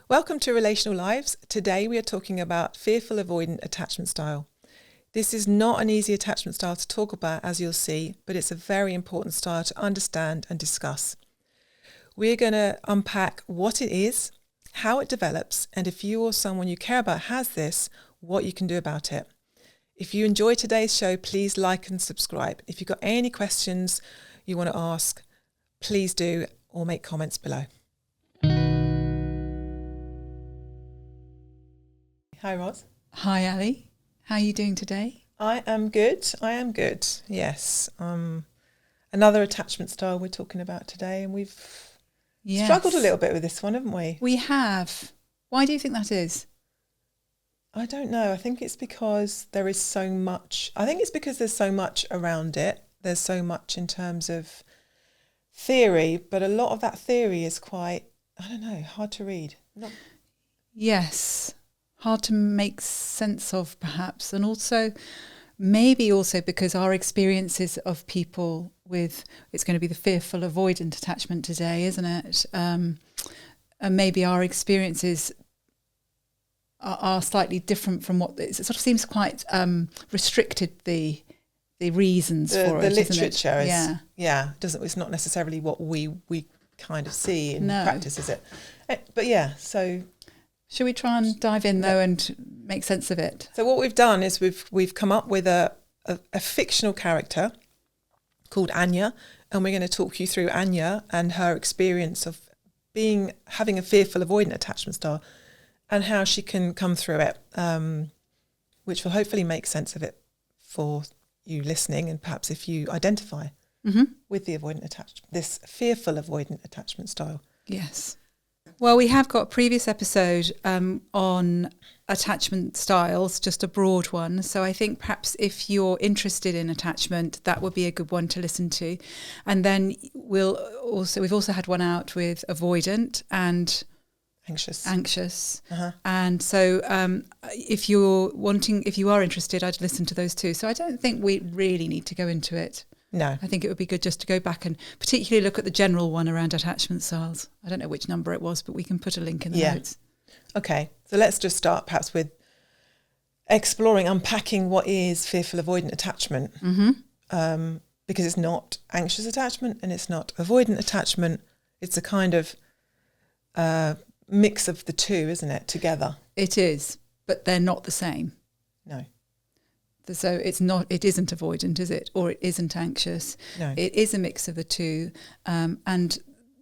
Welcome to Relational Lives. Today we are talking about fearful avoidant attachment style. This is not an easy attachment style to talk about, as you'll see, but it's a very important style to understand and discuss. We're going to unpack what it is, how it develops, and if you or someone you care about has this, what you can do about it. If you enjoy today's show, please like and subscribe. If you've got any questions you want to ask, please do, or make comments below. Hi, Roz. Hi, Ali. How are you doing today? I am good. Yes. Another attachment style we're talking about today, and we've struggled a little bit with this one, haven't we? We have. Why do you think that is? I don't know. I think it's because there is so much. I think it's because there's so much around it. There's so much in terms of theory, but a lot of that theory is quite, I don't know, hard to read. Yes. Hard to make sense of, perhaps. And also, maybe also because our experiences of people with, it's going to be the fearful avoidant attachment today, isn't it? And maybe our experiences are slightly different from what it sort of seems quite restricted the reasons for the it. literature isn't it? doesn't, it's not necessarily what we kind of see in No. practice, is it? But yeah, so should we try and dive in though and make sense of it? So what we've done is we've come up with a fictional character called Anya, and we're going to talk you through Anya and her experience of having a fearful avoidant attachment style and how she can come through it, which will hopefully make sense of it for you listening, and perhaps if you identify with the this fearful avoidant attachment style. Yes. Well, we have got a previous episode on attachment styles, just a broad one. So I think perhaps if you're interested in attachment, that would be a good one to listen to. And then we've also had one out with avoidant and anxious. Uh-huh. And so if you are interested, I'd listen to those too. So I don't think we really need to go into it. No. I think it would be good just to go back and particularly look at the general one around attachment styles. I don't know which number it was, but we can put a link in the notes. Okay, so let's just start perhaps with unpacking what is fearful avoidant attachment, because it's not anxious attachment and it's not avoidant attachment. It's a kind of mix of the two, isn't it, together? It is, but they're not the same. No. So it isn't avoidant, is it? Or it isn't anxious. No. It is a mix of the two. And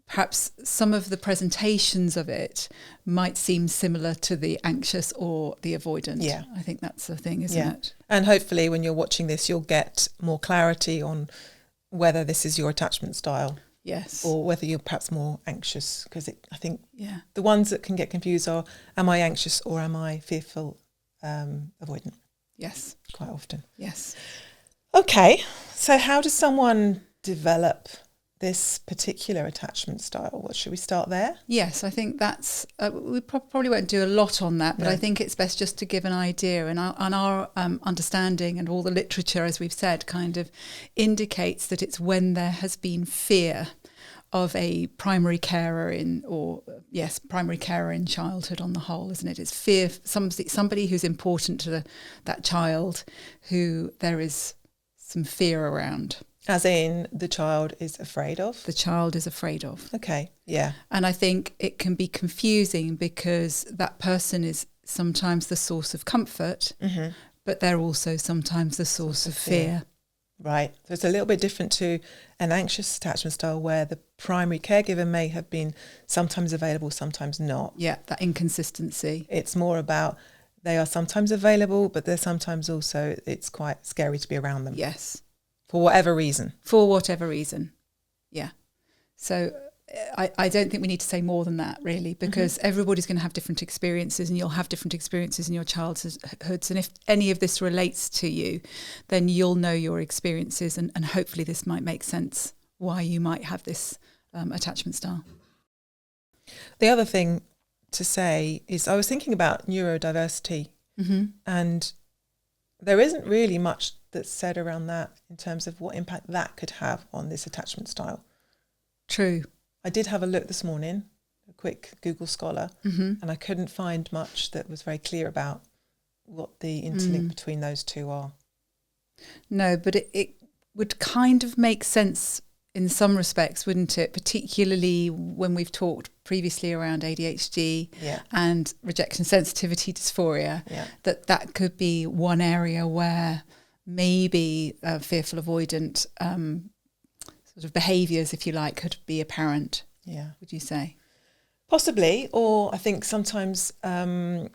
perhaps some of the presentations of it might seem similar to the anxious or the avoidant. Yeah. I think that's the thing, isn't it? And hopefully when you're watching this, you'll get more clarity on whether this is your attachment style. Yes. Or whether you're perhaps more anxious, because I think the ones that can get confused are, am I anxious or am I fearful avoidant? Yes. Quite often. Yes. Okay, so how does someone develop this particular attachment style? What should we start there? Yes, I think that's, we probably won't do a lot on that, but I think it's best just to give an idea, and our understanding and all the literature, as we've said, kind of indicates that it's when there has been fear of a primary carer in childhood on the whole, isn't it? It's fear, somebody who's important to that child who there is some fear around. As in the child is afraid of? The child is afraid of. Okay, yeah. And I think it can be confusing because that person is sometimes the source of comfort, but they're also sometimes the source of fear. Right. So it's a little bit different to an anxious attachment style where the primary caregiver may have been sometimes available, sometimes not. Yeah, that inconsistency. It's more about they are sometimes available, but they're sometimes also, it's quite scary to be around them. Yes. For whatever reason. For whatever reason. Yeah. So I don't think we need to say more than that, really, because everybody's going to have different experiences, and you'll have different experiences in your childhoods. And if any of this relates to you, then you'll know your experiences, and hopefully this might make sense why you might have this attachment style. The other thing to say is I was thinking about neurodiversity, and there isn't really much that's said around that in terms of what impact that could have on this attachment style. True. I did have a look this morning, quick Google Scholar, and I couldn't find much that was very clear about what the interlink between those two are. No, but it would kind of make sense in some respects, wouldn't it? Particularly when we've talked previously around ADHD and rejection sensitivity dysphoria, that could be one area where maybe fearful avoidant sort of behaviours, if you like, could be apparent. Yeah. Would you say? Possibly, or I think sometimes the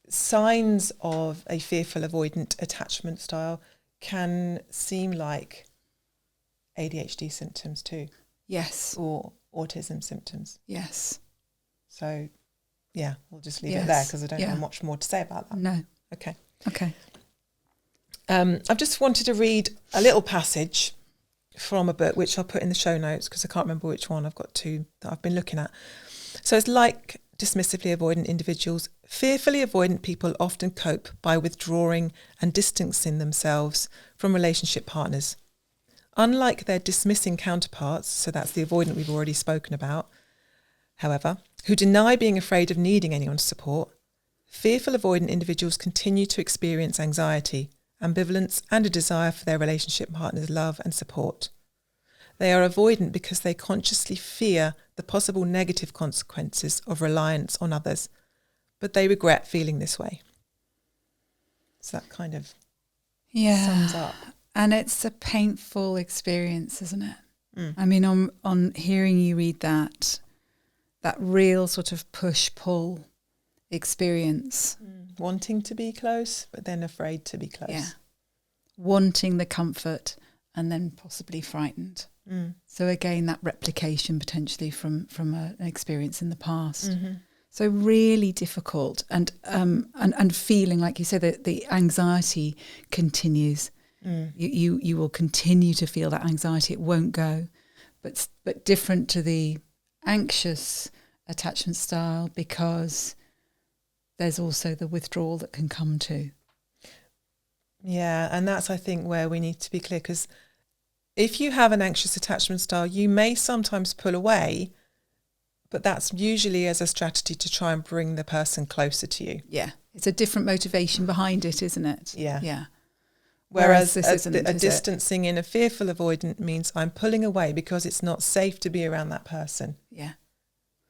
signs of a fearful avoidant attachment style can seem like ADHD symptoms too. Yes. Or autism symptoms. Yes. So, yeah, we'll just leave it there because I don't know much more to say about that. No. Okay. I've just wanted to read a little passage from a book, which I'll put in the show notes because I can't remember which one. I've got two that I've been looking at. So it's like dismissively avoidant individuals. Fearfully avoidant people often cope by withdrawing and distancing themselves from relationship partners. Unlike their dismissing counterparts, so that's the avoidant we've already spoken about, however, who deny being afraid of needing anyone's support, fearful avoidant individuals continue to experience anxiety, ambivalence, and a desire for their relationship partner's love and support. They are avoidant because they consciously fear the possible negative consequences of reliance on others, but they regret feeling this way. So that kind of sums up. And it's a painful experience, isn't it? I mean, on hearing you read that real sort of push-pull experience. Wanting to be close, but then afraid to be close. Yeah. Wanting the comfort and then possibly frightened. So again, that replication potentially from an experience in the past. So really difficult and feeling, like you said, that the anxiety continues. You will continue to feel that anxiety. It won't go, but different to the anxious attachment style because there's also the withdrawal that can come too. Yeah, and that's, I think, where we need to be clear, because if you have an anxious attachment style, you may sometimes pull away, but that's usually as a strategy to try and bring the person closer to you. Yeah, it's a different motivation behind it, isn't it? Yeah. Whereas a distancing in a fearful avoidant means I'm pulling away because it's not safe to be around that person. Yeah.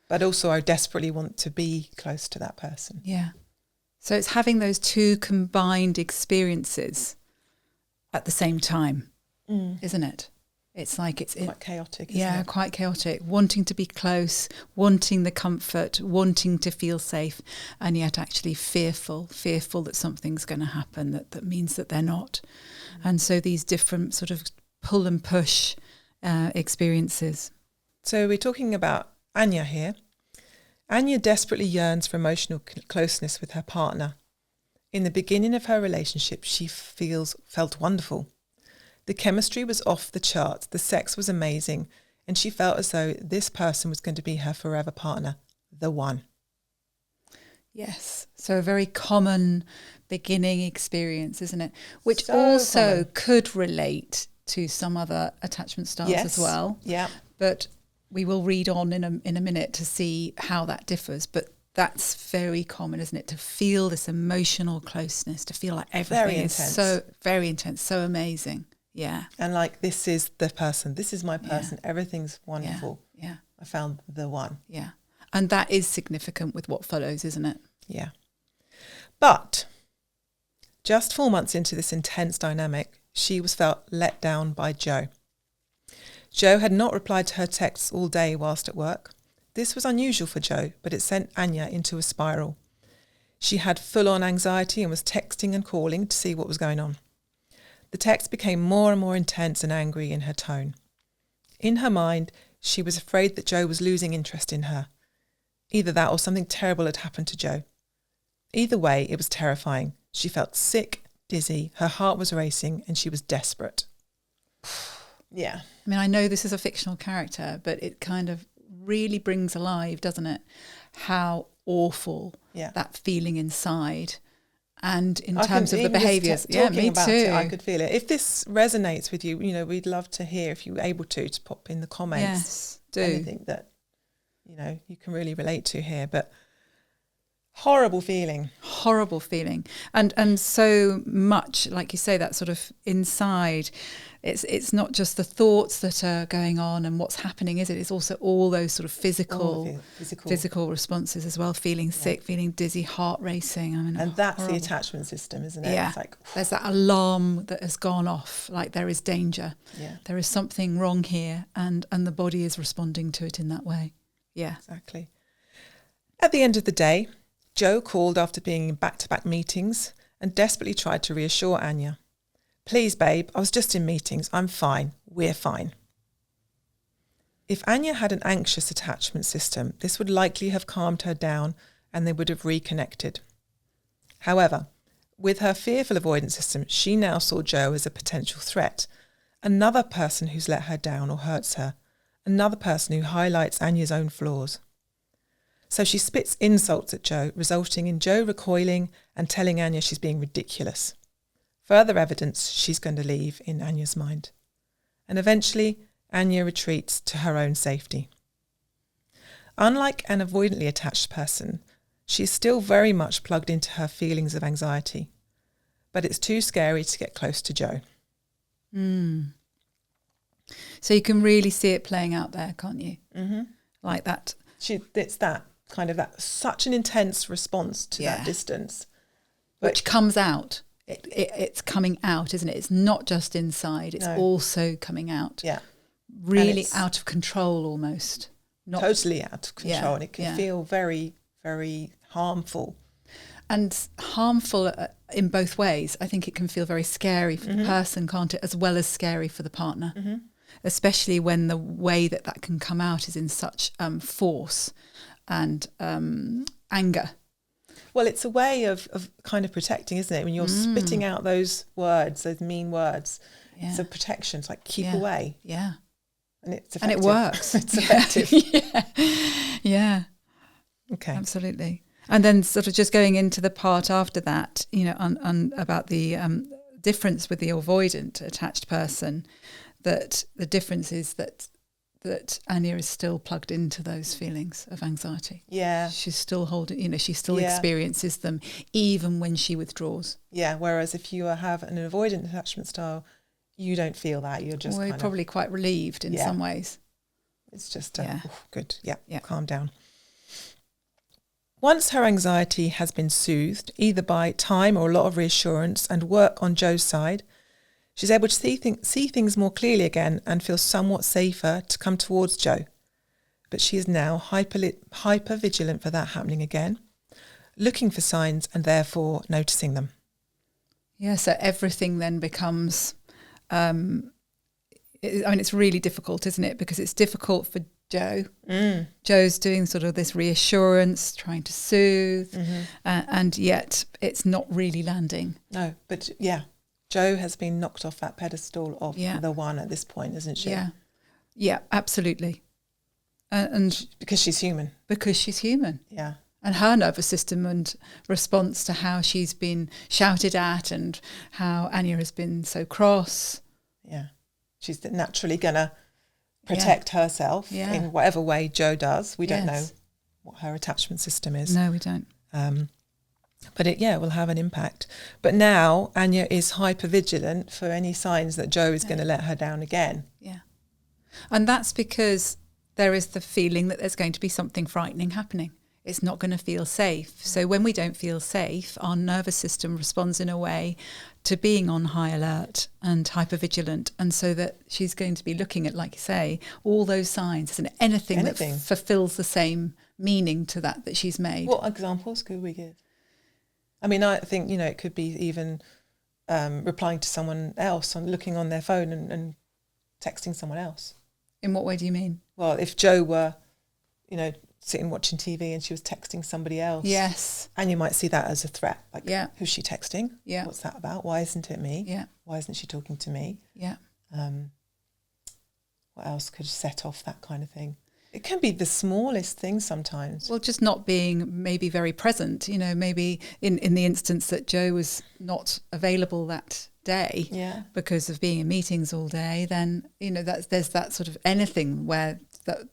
But also I desperately want to be close to that person. Yeah. So it's having those two combined experiences at the same time, isn't it? It's like it's quite chaotic, isn't it? Quite chaotic. Wanting to be close, wanting the comfort, wanting to feel safe, and yet actually fearful that something's going to happen that means that they're not. And so these different sort of pull and push experiences. So we're talking about Anya here. Anya desperately yearns for emotional closeness with her partner. In the beginning of her relationship, she felt wonderful. The chemistry was off the charts, the sex was amazing, and she felt as though this person was going to be her forever partner, the one. Yes, so a very common beginning experience, isn't it? Which so also common. Could relate to some other attachment styles as well. Yeah. But we will read on in a minute to see how that differs. But that's very common, isn't it? To feel this emotional closeness, to feel like everything is so very intense, so amazing. Yeah. And like, this is the person, this is my person, everything's wonderful. Yeah. I found the one. Yeah. And that is significant with what follows, isn't it? Yeah. But just 4 months into this intense dynamic, she was felt let down by Joe. Joe had not replied to her texts all day whilst at work. This was unusual for Joe, but it sent Anya into a spiral. She had full-on anxiety and was texting and calling to see what was going on. The text became more and more intense and angry in her tone. In her mind, she was afraid that Joe was losing interest in her. Either that or something terrible had happened to Joe. Either way, it was terrifying. She felt sick, dizzy, her heart was racing, and she was desperate. Yeah. I mean, I know this is a fictional character, but it kind of really brings alive, doesn't it, how awful that feeling inside. And in terms of the behaviours, me too. I could feel it. If this resonates with you, we'd love to hear, if you're able to pop in the comments. Yes, do. Anything that you know, you can really relate to here. But horrible feeling. And so much, like you say, that sort of inside, it's not just the thoughts that are going on and what's happening, is it? It's also all those sort of physical responses as well, feeling sick, feeling dizzy, heart racing. I mean, and that's horrible. The attachment system, isn't it? Yeah. It's like, there's that alarm that has gone off, like there is danger. Yeah. There is something wrong here, and the body is responding to it in that way. Yeah. Exactly. At the end of the day, Joe called after being in back-to-back meetings and desperately tried to reassure Anya. Please, babe, I was just in meetings. I'm fine. We're fine. If Anya had an anxious attachment system, this would likely have calmed her down and they would have reconnected. However, with her fearful avoidance system, she now saw Joe as a potential threat, another person who's let her down or hurts her, another person who highlights Anya's own flaws. So she spits insults at Joe, resulting in Joe recoiling and telling Anya she's being ridiculous. Further evidence she's going to leave in Anya's mind. And eventually, Anya retreats to her own safety. Unlike an avoidantly attached person, she is still very much plugged into her feelings of anxiety. But it's too scary to get close to Joe. So you can really see it playing out there, can't you? Mm-hmm. Like that. It's that kind of that such an intense response to that distance, which comes out. It's coming out, isn't it? It's not just inside; it's also coming out. Yeah, really out of control, almost. Not totally out of control, and it can feel very, very harmful. And harmful in both ways. I think it can feel very scary for the person, can't it? As well as scary for the partner. Mm-hmm. Especially when the way that can come out is in such force and anger. Well, it's a way of kind of protecting, isn't it? When you're spitting out those words, those mean words, it's a protection. It's like keep away. Yeah. And it's effective. And it works. It's effective. Yeah. Okay. Absolutely. And then sort of just going into the part after that, you know, about the difference with the avoidant attached person, that the difference is that Anya is still plugged into those feelings of anxiety. Yeah. She's still holding, you know, she still experiences them even when she withdraws. Yeah, whereas if you have an avoidant attachment style, you don't feel that. You're just you're probably quite relieved in some ways. It's just, good. Yeah, calm down. Once her anxiety has been soothed, either by time or a lot of reassurance and work on Joe's side, she's able to see things more clearly again and feel somewhat safer to come towards Joe. But she is now hyper vigilant for that happening again, looking for signs and therefore noticing them. Yeah, so everything then becomes... it's really difficult, isn't it? Because it's difficult for Joe. Joe's doing sort of this reassurance, trying to soothe, and yet it's not really landing. No, but Joe has been knocked off that pedestal of the one at this point, isn't she? Yeah, absolutely. And because she's human. Yeah. And her nervous system and response to how she's been shouted at and how Anya has been so cross. Yeah. She's naturally going to protect herself in whatever way Joe does. We don't know what her attachment system is. No, we don't. But it will have an impact. But now Anya is hypervigilant for any signs that Joe is going to let her down again. Yeah. And that's because there is the feeling that there's going to be something frightening happening. It's not going to feel safe. So when we don't feel safe, our nervous system responds in a way to being on high alert and hypervigilant. And so that she's going to be looking at, like you say, all those signs and anything. That fulfills the same meaning to that she's made. What examples could we give? I mean, I think, it could be even replying to someone else, looking on their phone and texting someone else. In what way do you mean? Well, if Joe were, sitting watching TV and she was texting somebody else. Yes. And you might see that as a threat. Like, who's she texting? Yeah. What's that about? Why isn't it me? Yeah. Why isn't she talking to me? Yeah. What else could set off that kind of thing? It can be the smallest thing sometimes. Well, just not being maybe very present, maybe in the instance that Joe was not available that day because of being in meetings all day, then, there's that sort of anything where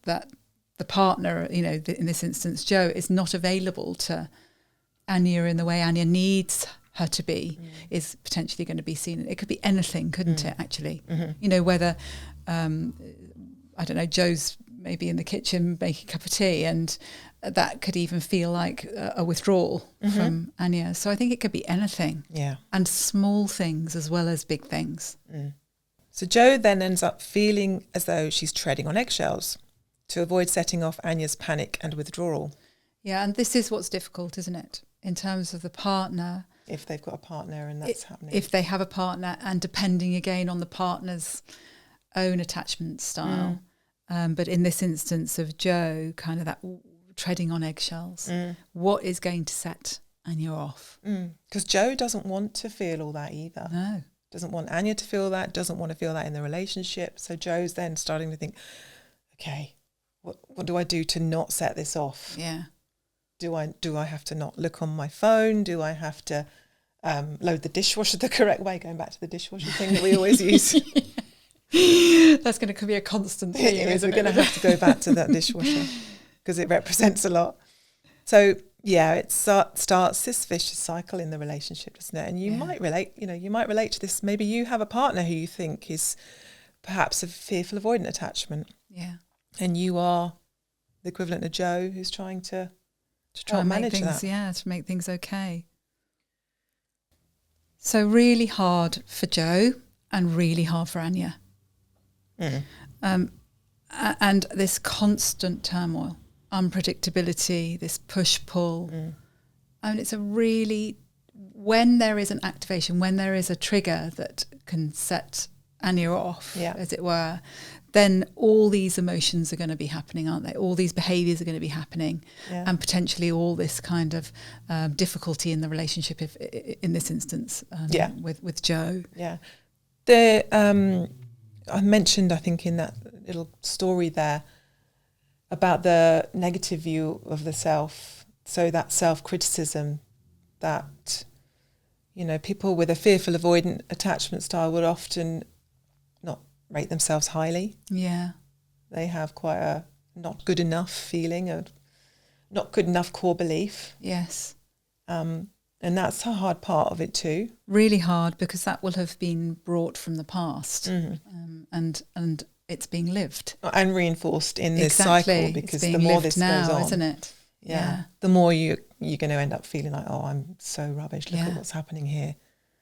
that the partner, you know, in this instance, Joe, is not available to Anya in the way Anya needs her to be, is potentially going to be seen. It could be anything, couldn't it, actually? You know, whether, I don't know, Joe's maybe in the kitchen making a cup of tea, and that could even feel like a withdrawal from Anya. So I think it could be anything. Yeah. And small things as well as big things. So Joe then ends up feeling as though she's treading on eggshells to avoid setting off Anya's panic and withdrawal. Yeah, and this is what's difficult, isn't it? In terms of the partner. If they've got a partner and that's happening. If they have a partner, and depending again on the partner's own attachment style. But in this instance of Joe, kind of that treading on eggshells, what is going to set Anya off? Because Joe doesn't want to feel all that either. No. Doesn't want Anya to feel that, doesn't want to feel that in the relationship. So Joe's then starting to think, okay, what do I do to not set this off? Yeah. Do I have to not look on my phone? Do I have to load the dishwasher the correct way? Going back to the dishwasher thing that we always use. That's going to be a constant theme, We're going to have to go back to that dishwasher because it represents a lot. So yeah, it starts this vicious cycle in the relationship, doesn't it? And you might relate, you might relate to this. Maybe you have a partner who you think is perhaps a fearful avoidant attachment. Yeah. And you are the equivalent of Joe who's trying to try and manage things, that. Yeah, to make things okay. So really hard for Joe and really hard for Anya. And this constant turmoil, unpredictability, this push-pull. And it's a really, when there is an activation, when there is a trigger that can set Anya off, as it were, then all these emotions are going to be happening, aren't they? All these behaviours are going to be happening, and potentially all this kind of difficulty in the relationship, if in this instance, with Joe. Yeah. I mentioned, I think, in that little story there about the negative view of the self. So that self-criticism that, people with a fearful avoidant attachment style would often not rate themselves highly. Yeah. They have quite a not good enough feeling, a not good enough core belief. Yes. And that's a hard part of it too. Really hard, because that will have been brought from the past, and it's being lived and reinforced in this cycle, because the more this goes on, isn't it? Yeah. The more you're going to end up feeling like, oh, I'm so rubbish. Look at what's happening here.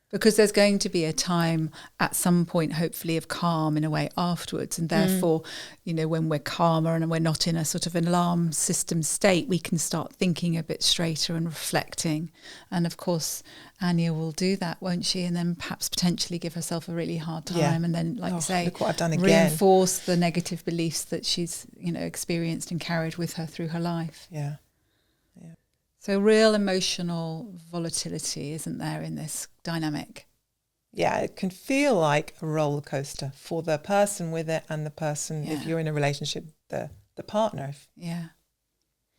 Because there's going to be a time at some point, hopefully, of calm in a way afterwards. And therefore, when we're calmer and we're not in a sort of an alarm system state, we can start thinking a bit straighter and reflecting. And of course, Anya will do that, won't she? And then perhaps potentially give herself a really hard time. Yeah. And then, like you say, look what I've done again. Reinforce the negative beliefs that she's, experienced and carried with her through her life. Yeah. So real emotional volatility, isn't there, in this dynamic? Yeah, it can feel like a roller coaster for the person with it and the person, if you're in a relationship, the partner. Yeah.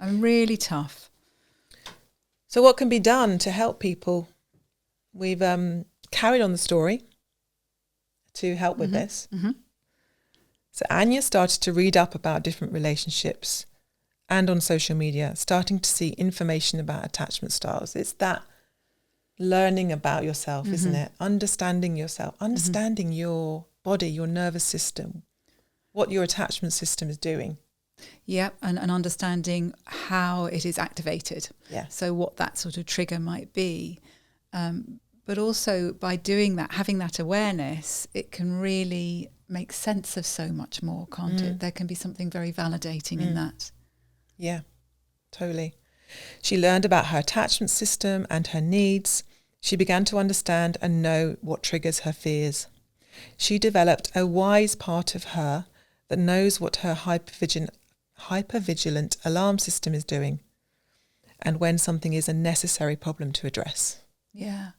And really tough. So what can be done to help people? We've carried on the story to help with this. So Anya started to read up about different relationships and on social media, starting to see information about attachment styles. It's that learning about yourself, isn't it? Understanding yourself, understanding your body, your nervous system, what your attachment system is doing. Yeah, and understanding how it is activated. Yeah. So what that sort of trigger might be. But also by doing that, having that awareness, it can really make sense of so much more, can't it? There can be something very validating in that. Yeah, totally. She learned about her attachment system and her needs. She began to understand and know what triggers her fears. She developed a wise part of her that knows what her hypervigilant alarm system is doing, and when something is a necessary problem to address. Yeah.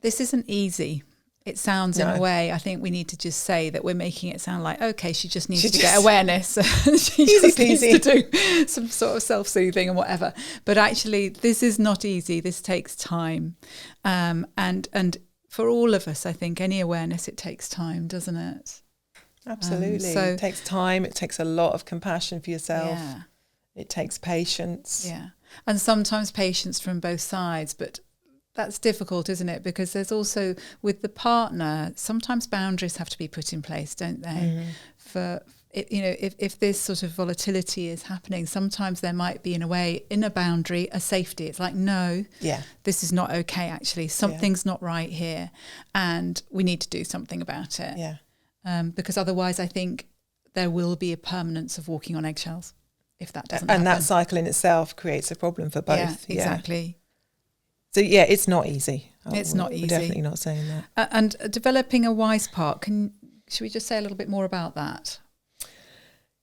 This isn't easy. It sounds in a way, I think we need to just say that we're making it sound like, okay, she just needs to get awareness. She just needs to do some sort of self-soothing and whatever. But actually, this is not easy. This takes time. And for all of us, I think any awareness, it takes time, doesn't it? Absolutely. It takes time. It takes a lot of compassion for yourself. Yeah. It takes patience. Yeah. And sometimes patience from both sides, but that's difficult, isn't it? Because there's also, with the partner, sometimes boundaries have to be put in place, don't they? For, if this sort of volatility is happening, sometimes there might be, in a way, in a boundary, a safety. It's like, no, this is not okay, actually. Something's not right here, and we need to do something about it. Yeah. Because otherwise, I think there will be a permanence of walking on eggshells if that doesn't happen. And that cycle in itself creates a problem for both. Yeah, exactly. So, it's not easy. It's not easy. We're definitely not saying that. And developing a wise part, should we just say a little bit more about that?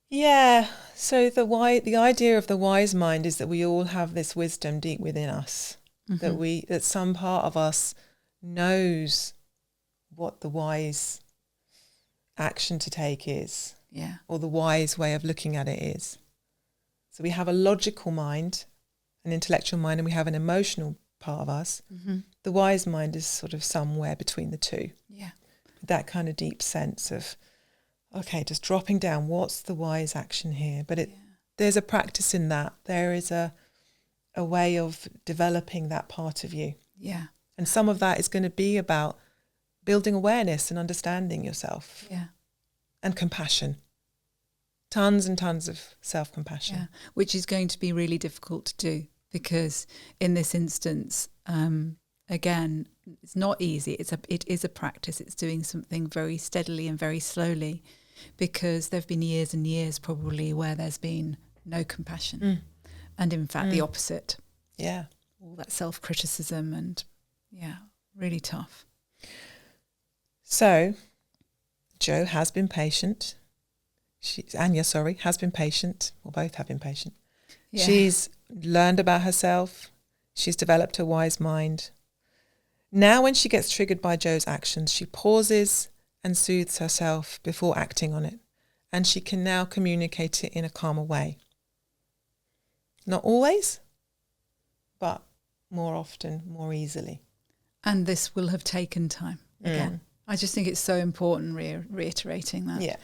Yeah. So the idea of the wise mind is that we all have this wisdom deep within us, that some part of us knows what the wise action to take is, or the wise way of looking at it is. So we have a logical mind, an intellectual mind, and we have an emotional part of us. The wise mind is sort of somewhere between the two. Yeah. That kind of deep sense of, okay, just dropping down, what's the wise action here? But there's a practice in that. There is a way of developing that part of you. Yeah. And some of that is going to be about building awareness and understanding yourself. Yeah. And compassion. Tons and tons of self-compassion. Yeah. Which is going to be really difficult to do, because in this instance, again, it's not easy. It is a practice. It's doing something very steadily and very slowly, because there have been years and years probably where there's been no compassion. And in fact, the opposite. Yeah. All that self-criticism and, really tough. So, Jo has been patient. Anya has been patient. Well, both have been patient. Yeah. She's learned about herself. She's developed a wise mind. Now when she gets triggered by Jo's actions, she pauses and soothes herself before acting on it. And she can now communicate it in a calmer way. Not always, but more often, more easily. And this will have taken time again. I just think it's so important reiterating that. Yeah.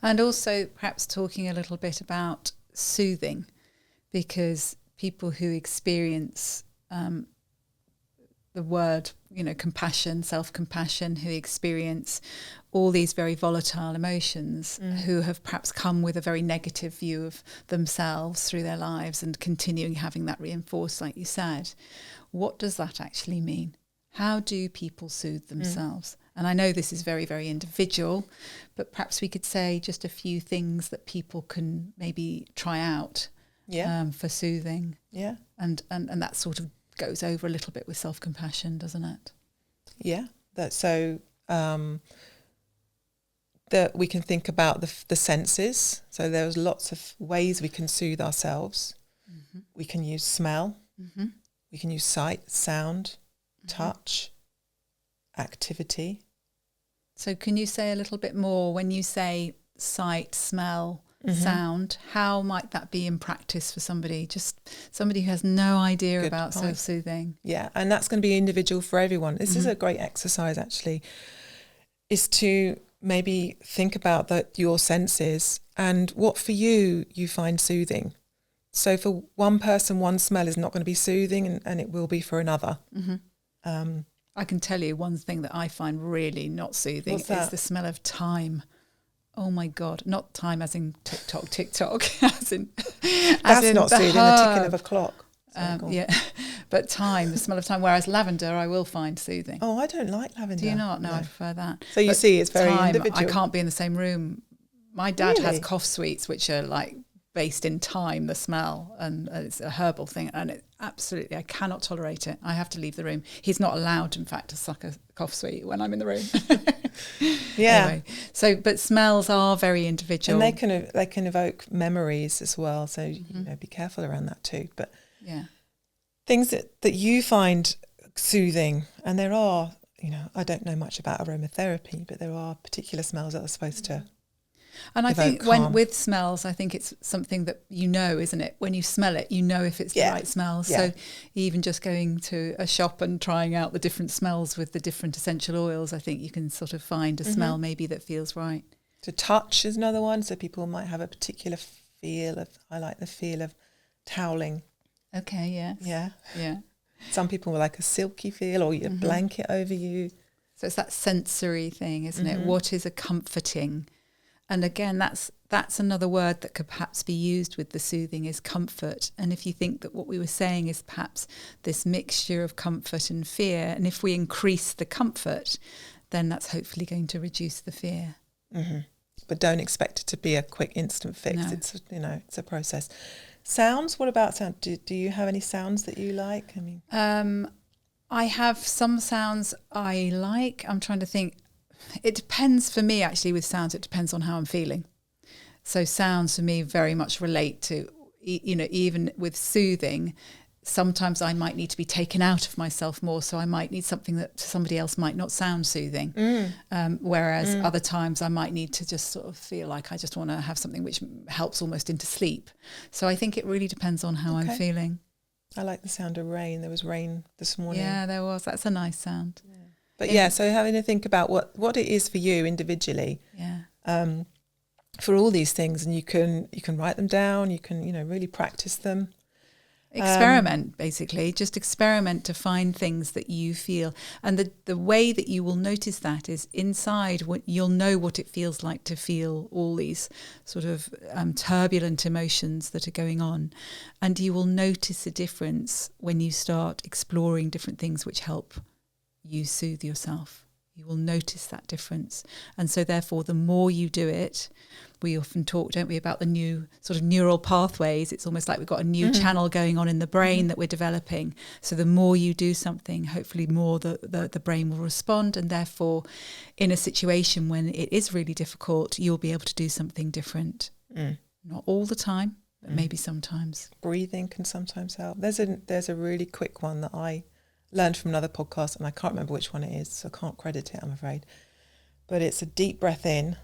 And also perhaps talking a little bit about soothing, because people who experience the word, compassion, self-compassion, who experience all these very volatile emotions, who have perhaps come with a very negative view of themselves through their lives and continuing having that reinforced, like you said. What does that actually mean? How do people soothe themselves? And I know this is very, very individual, but perhaps we could say just a few things that people can maybe try out for soothing. Yeah. And that sort of goes over a little bit with self-compassion, doesn't it? Yeah. That we can think about the senses. So there's lots of ways we can soothe ourselves. We can use smell. We can use sight, sound, touch, activity. So can you say a little bit more when you say sight, smell, sound? How might that be in practice for somebody who has no idea about self-soothing? Yeah, and that's going to be individual for everyone. This is a great exercise, actually, is to maybe think about your senses and what for you find soothing. So for one person, one smell is not going to be soothing, and it will be for another. I can tell you one thing that I find really not soothing is the smell of thyme. Oh my God, not time as in TikTok, as in that's not soothing, the ticking of a clock. But thyme, the smell of thyme, whereas lavender I will find soothing. Oh, I don't like lavender. Do you not? No, I prefer that. So you see, it's very individual. I can't be in the same room. My dad has cough sweets, which are like based in thyme, the smell, and it's a herbal thing, and I cannot tolerate it. I have to leave the room. He's not allowed, in fact, to suck a cough sweet when I'm in the room. Anyway, but smells are very individual, and they can evoke memories as well. So be careful around that too. But things that you find soothing, and there are, I don't know much about aromatherapy, but there are particular smells that are supposed to. And I think with smells, I think it's something that isn't it? When you smell it, if it's the right smell. Yeah. So even just going to a shop and trying out the different smells with the different essential oils, I think you can sort of find a smell maybe that feels right. So touch is another one. So people might have a particular feel of, I like the feel of toweling. Okay, yes. Yeah. Yeah. Some people will like a silky feel, or a blanket over you. So it's that sensory thing, isn't it? What is a comforting? And again, that's another word that could perhaps be used with the soothing, is comfort. And if you think that what we were saying is perhaps this mixture of comfort and fear, and if we increase the comfort, then that's hopefully going to reduce the fear. But don't expect it to be a quick instant fix. No. It's, it's a process. Sounds, what about sound? Do you have any sounds that you like? I mean, I have some sounds I like. I'm trying to think. It depends for me, actually, with sounds. It depends on how I'm feeling. So sounds for me very much relate to, even with soothing, sometimes I might need to be taken out of myself more. So I might need something that to somebody else might not sound soothing. Whereas other times I might need to just sort of feel like I just want to have something which helps almost into sleep. So I think it really depends on how I'm feeling. I like the sound of rain. There was rain this morning. Yeah, there was. That's a nice sound. Yeah. But so having to think about what it is for you individually. Yeah. For all these things, and you can write them down. You can really practice them. Experiment, basically. Just experiment to find things that you feel. And the way that you will notice that is inside, you'll know what it feels like to feel all these sort of turbulent emotions that are going on. And you will notice a difference when you start exploring different things which help you soothe yourself. You will notice that difference. And so therefore, the more you do it, we often talk, don't we, about the new sort of neural pathways. It's almost like we've got a new channel going on in the brain that we're developing. So the more you do something, hopefully more the brain will respond. And therefore, in a situation when it is really difficult, you'll be able to do something different. Not all the time, but maybe sometimes. Breathing can sometimes help. There's a really quick one that I learned from another podcast, and I can't remember which one it is, so I can't credit it, I'm afraid. But it's a deep breath in,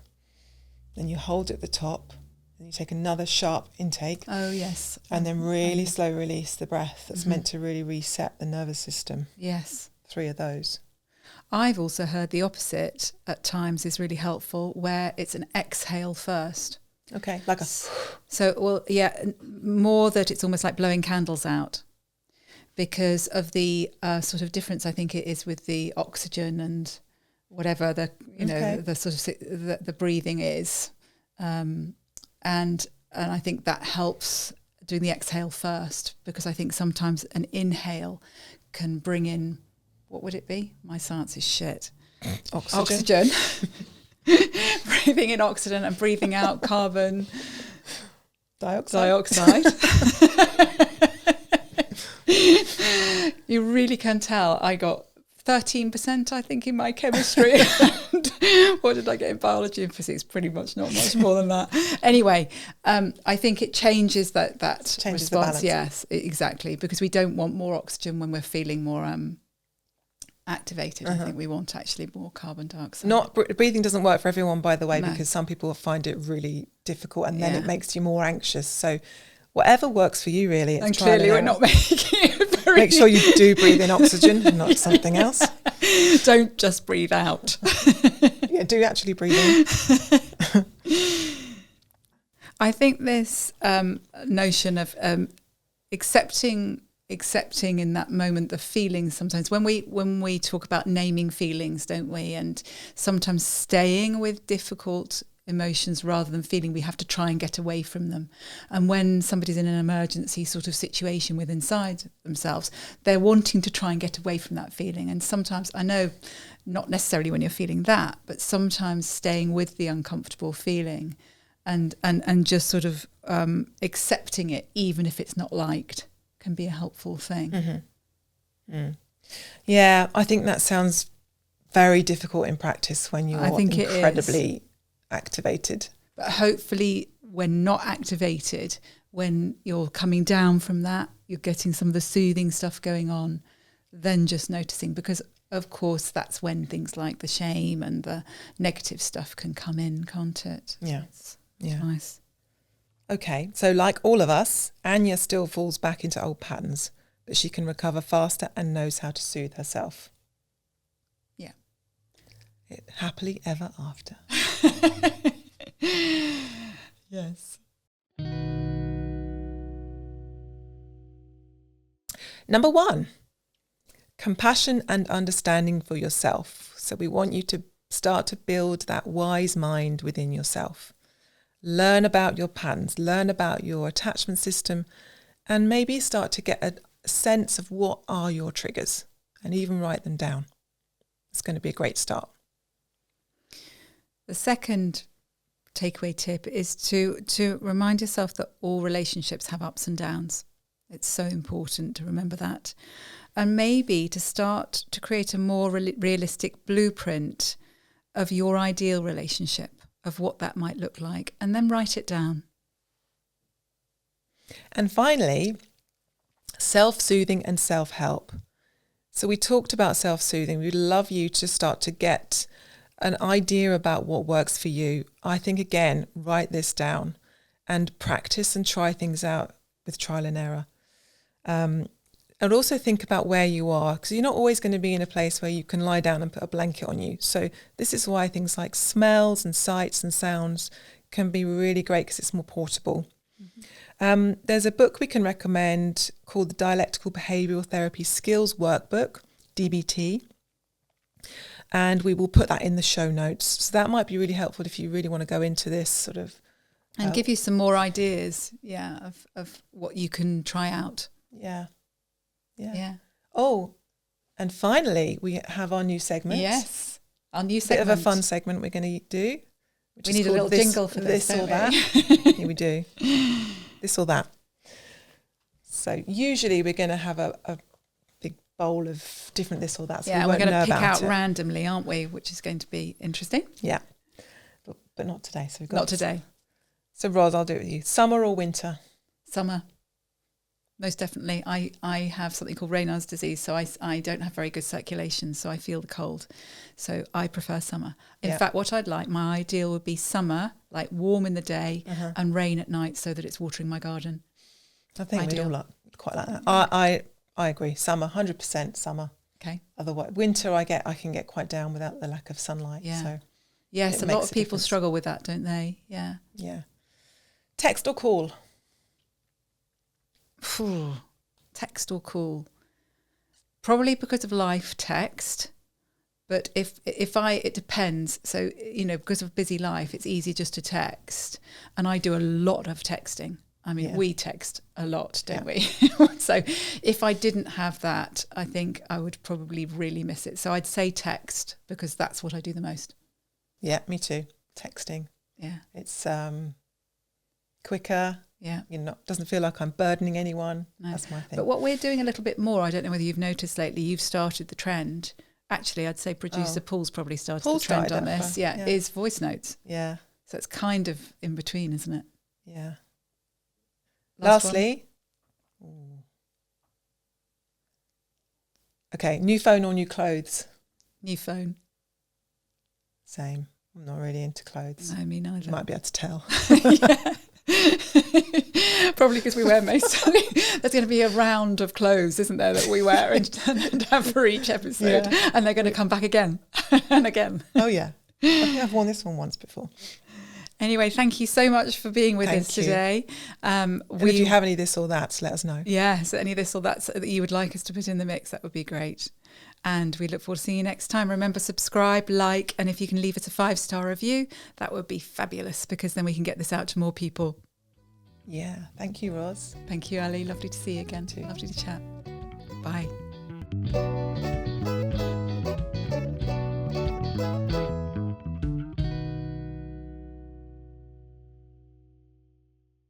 then you hold it at the top, and you take another sharp intake. Oh, yes. And then really slow release the breath. That's meant to really reset the nervous system. Yes. 3 of those. I've also heard the opposite at times is really helpful, where it's an exhale first. Okay, like a... So, well, yeah, more that it's almost like blowing candles out. Because of the sort of difference, I think it is with the oxygen and whatever the the sort of the breathing is, and I think that helps doing the exhale first, because I think sometimes an inhale can bring in, what would it be? My science is shit. Oxygen. Breathing in oxygen and breathing out carbon dioxide. You really can tell I got 13%, I think, in my chemistry. And what did I get in biology and physics? Pretty much not much more than that. Anyway, I think it changes that changes the response. balance. Yes, exactly, because we don't want more oxygen when we're feeling more activated. I think we want actually more carbon dioxide. Breathing doesn't work for everyone, by the way, because some people find it really difficult, and then it makes you more anxious. So whatever works for you, really. And clearly we're not making it very... Make sure you do breathe in oxygen and not something else. Don't just breathe out. Yeah, do actually breathe in. I think this notion of accepting in that moment the feelings, sometimes when we talk about naming feelings, don't we, and sometimes staying with difficult emotions rather than feeling we have to try and get away from them. And when somebody's in an emergency sort of situation with inside themselves, they're wanting to try and get away from that feeling. And sometimes, I know not necessarily when you're feeling that, but sometimes staying with the uncomfortable feeling and just sort of accepting it, even if it's not liked, can be a helpful thing. Yeah, I think that sounds very difficult in practice when you're incredibly activated. But hopefully when not activated, when you're coming down from that, you're getting some of the soothing stuff going on, then just noticing, because of course that's when things like the shame and the negative stuff can come in, can't it? Yeah. It's nice. Okay, so like all of us, Anya still falls back into old patterns, but she can recover faster and knows how to soothe herself. Yeah. Happily ever after. Yes. Number 1, compassion and understanding for yourself. So we want you to start to build that wise mind within yourself. Learn about your patterns, learn about your attachment system, and maybe start to get a sense of what are your triggers and even write them down. It's going to be a great start. The second takeaway tip is to remind yourself that all relationships have ups and downs. It's so important to remember that. And maybe to start to create a more realistic blueprint of your ideal relationship, of what that might look like, and then write it down. And finally, self-soothing and self-help. So we talked about self-soothing. We'd love you to start to get an idea about what works for you. I think, again, write this down and practice and try things out with trial and error. And also think about where you are, because you're not always going to be in a place where you can lie down and put a blanket on you. So this is why things like smells and sights and sounds can be really great, because it's more portable. Mm-hmm. There's a book we can recommend called the Dialectical Behavioural Therapy Skills Workbook, DBT. And we will put that in the show notes. So that might be really helpful if you really want to go into this sort of... And give you some more ideas, of what you can try out. Yeah. Oh, and finally, we have our new segment. Yes, our new segment. Bit of a fun segment we're going to do. We need a little jingle for this or we? that. Here we do. This or that. So usually we're going to have a big bowl of different this or that. So we're going to pick out randomly, aren't we? Which is going to be interesting. Yeah, but not today. So we've got not today. So Ros, I'll do it with you. Summer or winter? Summer. Most definitely. I have something called Raynaud's disease, so I don't have very good circulation, so I feel the cold. So I prefer summer. In fact, what I'd like, my ideal would be summer, like warm in the day, and rain at night, so that it's watering my garden. I think we all quite like that. I agree. Summer, 100% summer. Okay. Otherwise, winter I can get quite down without the lack of sunlight. Yeah. So yes, a lot of people struggle with that, don't they? Yeah. Yeah. Text or call? Text or call? Probably because of life, text. But it depends. So, because of busy life, it's easy just to text. And I do a lot of texting. I mean, we text a lot, don't we? So if I didn't have that, I think I would probably really miss it. So I'd say text, because that's what I do the most. Yeah, me too. Texting. Yeah. It's quicker. Yeah. Doesn't feel like I'm burdening anyone. No. That's my thing. But what we're doing a little bit more, I don't know whether you've noticed lately, you've started the trend. Actually, I'd say producer Paul's probably started the trend on this. Yeah, is voice notes. Yeah. So it's kind of in between, isn't it? Yeah. Lastly. Okay, new phone or new clothes? New phone. Same. I'm not really into clothes. No, me neither. You might be able to tell. Probably because we wear mostly. There's going to be a round of clothes, isn't there, that we wear and have for each episode. Yeah. And they're going to come back again and again. Oh, yeah. I think I've worn this one once before. Anyway, thank you so much for being with us today. If you have any this or that, let us know. Yes, any this or that that you would like us to put in the mix, that would be great. And we look forward to seeing you next time. Remember, subscribe, like, and if you can leave us a 5-star review, that would be fabulous, because then we can get this out to more people. Yeah. Thank you, Ros. Thank you, Ali. Lovely to see you again. Too. Lovely to chat. Bye.